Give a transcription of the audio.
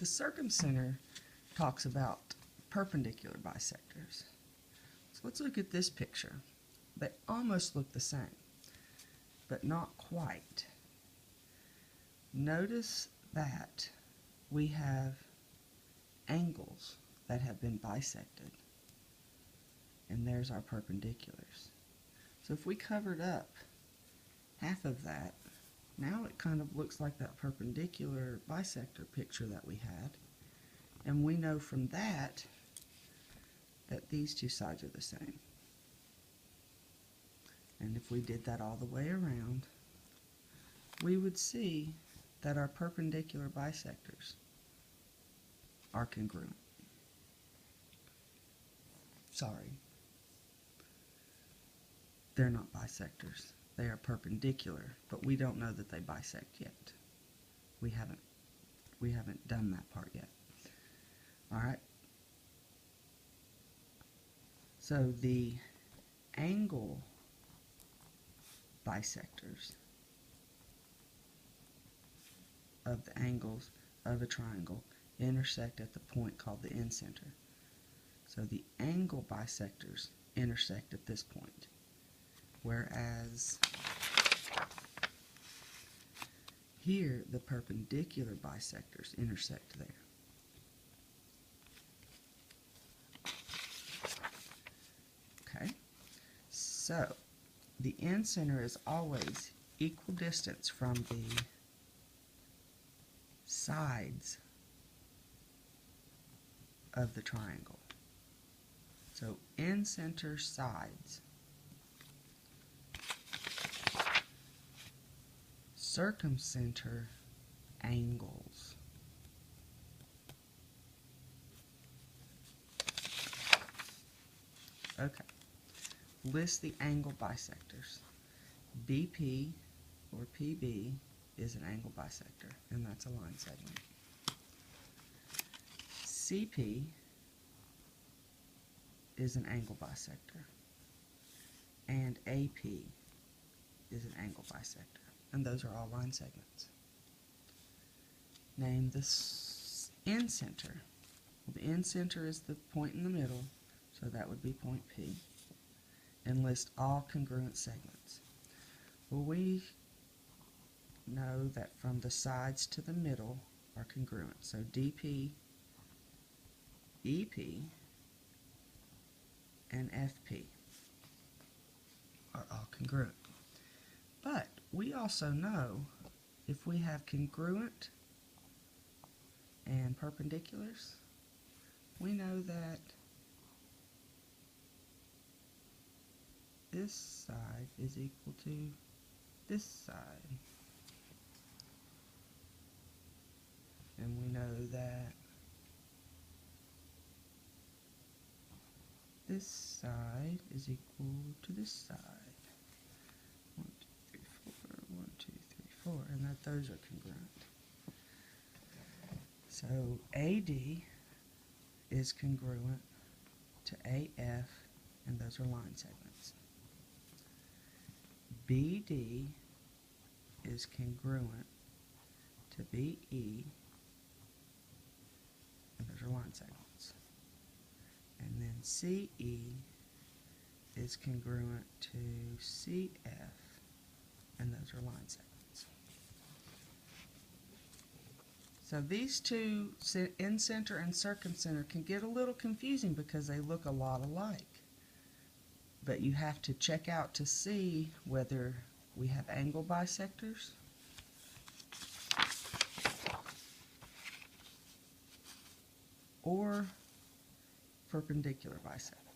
The circumcenter talks about perpendicular bisectors. So let's look at this picture. They almost look the same, but not quite. Notice that we have angles that have been bisected, and there's our perpendiculars. So if we covered up half of that, now it kind of looks like that perpendicular bisector picture that we had, and we know from that that these two sides are the same. And if we did that all the way around, we would see that our perpendicular bisectors are congruent. Sorry, they're not bisectors. They are perpendicular, but we don't know that they bisect yet. We haven't done that part yet. All right. So the angle bisectors of the angles of a triangle intersect at the point called the incenter. So the angle bisectors intersect at this point, whereas here the perpendicular bisectors intersect there. Okay, so the incenter is always equal distance from the sides of the triangle. So incenter sides, circumcenter angles. Okay. List the angle bisectors. BP or PB is an angle bisector, and that's a line segment. CP is an angle bisector, and AP is an angle bisector, and those are all line segments. Name the incenter. Well, the incenter is the point in the middle, so that would be point P. And list all congruent segments. Well, we know that from the sides to the middle are congruent. So DP, EP, and FP are all congruent. But we also know if we have congruent and perpendiculars, we know that this side is equal to this side. And we know that this side is equal to this side. 1, 2, 3, 4, 1, 2, 3, 4, and that those are congruent. So AD is congruent to AF, and those are line segments. BD is congruent to BE, and those are line segments. And then CE is congruent to CF, and those are line segments. So these two, incenter and circumcenter, can get a little confusing because they look a lot alike. But you have to check out to see whether we have angle bisectors or perpendicular bisectors.